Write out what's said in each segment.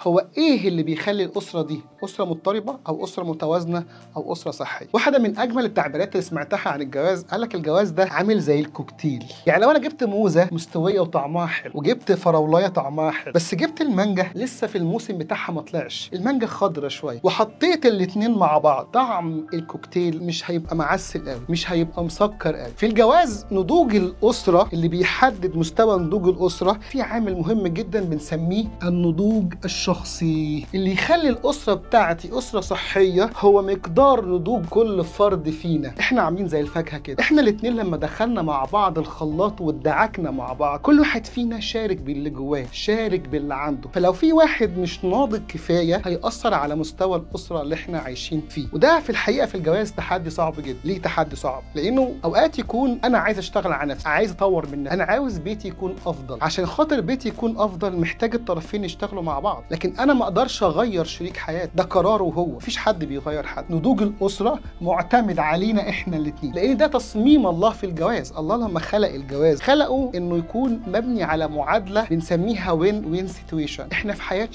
هو إيه اللي بيخلّي الأسرة دي أسرة مضطربة أو أسرة متوازنة أو أسرة صحية؟ واحدة من أجمل التعبيرات اللي سمعتها عن الجواز قال لك الجواز ده عامل زي الكوكتيل، يعني لو أنا جبت موزة مستوية وطعمها حلو وجبت فراولاية طعمها حلو، بس جبت المانجا لسه في الموسم بتاعها ما طلعش، المانجا خضرا شوية وحطيت الاتنين مع بعض، طعم الكوكتيل مش هيبقى معسل قوي، مش هيبقى مسكر قوي. في الجواز نضوج الأسرة اللي بيحدد مستوى نضوج الأسرة في عامل مهم جدا بنسميه النضوج الشخصي. اللي يخلي الأسرة بتاعتي أسرة صحية هو مقدار نضوج كل فرد فينا. احنا عاملين زي الفاكهة كده، احنا الاتنين لما دخلنا مع بعض الخلاط وادعكنا مع بعض كل واحد فينا شارك باللي جواه، شارك باللي عنده، فلو في واحد مش ناضج كفاية هيأثر على مستوى الأسرة اللي احنا عايشين فيه. وده في الحقيقة في الجواز تحدي صعب جدا. ليه تحدي صعب؟ لأنه أوقات يكون أنا عايز أشتغل على نفسي، عايز أطور من نفسي، أنا عاوز بيتي يكون أفضل، عشان خاطر بيتي يكون أفضل محتاج الطرفين يشتغلوا مع بعض، لكن أنا ما أقدرش أغير شريك حياتي، ده قراره هو، مفيش حد بيغير حد. نضوج الأسرة معتمد علينا إحنا الاتنين، لأن ده تصميم الله في الجواز. الله لما خلق الجواز خلقه إنه يكون مبني على معادلة بنسميها وين وين سيتويشن. إحنا في حياة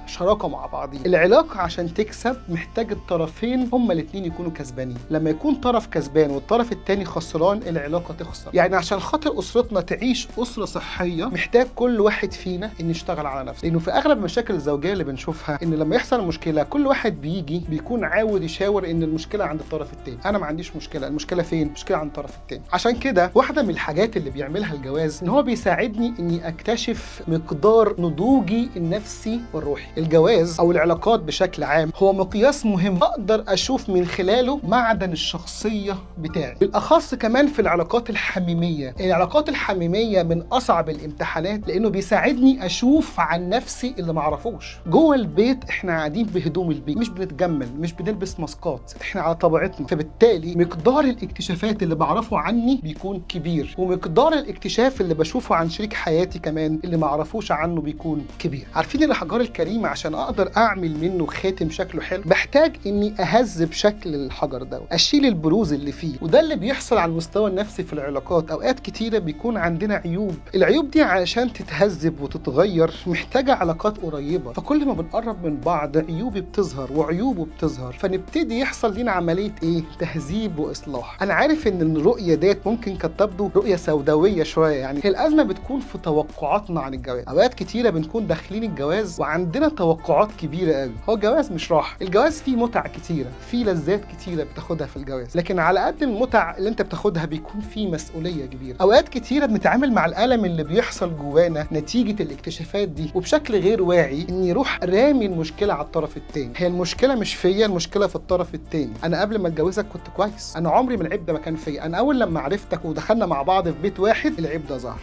شراكة مع بعضين. العلاقة عشان تكسب محتاج الطرفين هما الاتنين يكونوا كسبانين. لما يكون طرف كسبان والطرف التاني خسران العلاقة تخسر. يعني عشان خاطر أسرتنا تعيش أسرة صحية محتاج كل واحد فينا إن يشتغل على نفسه، لأنه في أغلب المشاكل الزوجية اللي بنشوفها إن لما يحصل مشكلة كل واحد بيكون عاود يشاور إن المشكلة عند الطرف التاني. أنا ما عنديش مشكلة، المشكلة فين؟ المشكلة عند الطرف التاني. عشان كده واحدة من الحاجات اللي بيعملها الجواز إن هو بيساعدني إني أكتشف مقدار نضوجي النفسي والروحي. الجواز أو العلاقات بشكل عام هو مقياس مهم أقدر أشوف من خلاله معدن الشخصية بتاعي، بالأخص كمان في العلاقات الحميمية. العلاقات الحميمية من أصعب الامتحانات لأنه بيساعدني أشوف عن نفسي اللي معرفوش. جوه البيت إحنا قاعدين بهدوم البيت، مش بنتجمل، مش بنلبس ماسكات، إحنا على طبيعتنا، فبالتالي مقدار الاكتشافات اللي بعرفه عني بيكون كبير، ومقدار الاكتشاف اللي بشوفه عن شريك حياتي كمان اللي معرفوش عنه بيكون كبير. عارفين الأحجار الكريمة عشان أقدر أعمل منه خاتم شكله حلو بحتاج إني أهذب شكل الحجر ده، أشيل البروز اللي فيه، وده اللي بيحصل على المستوى النفسي في العلاقات. أوقات كتيرة بيكون عندنا عيوب، العيوب دي علشان تتهذب وتتغير محتاجة علاقات قريبة، فكل ما بنقرب من بعض عيوبي بتظهر وعيوبه بتظهر، فنبتدي يحصل لنا عملية إيه؟ تهذيب وإصلاح. أنا عارف إن الرؤية ديت ممكن كانت تبدو رؤية سوداوية شوية، يعني هي الأزمة بتكون في توقعاتنا عن الجواز. أوقات كتيرة بنكون داخلين الجواز وعندنا توقعات كبيرة قوي. هو الجواز مش راحة، الجواز فيه متع كتيرة، فيه لذات كتيرة بتاخدها في الجواز، لكن على قد المتع اللي انت بتاخدها بيكون فيه مسؤولية كبيرة. اوقات كتيرة بنتعامل مع الألم اللي بيحصل جوانا نتيجة الاكتشافات دي وبشكل غير واعي اني يروح رامي المشكلة على الطرف التاني. هي المشكلة مش فيا، المشكلة في الطرف التاني. انا قبل ما اتجوزك كنت كويس، انا عمري ما العيب ده ما كان فيا، انا اول لما عرفتك ودخلنا مع بعض في بيت واحد العيب ده ظهر.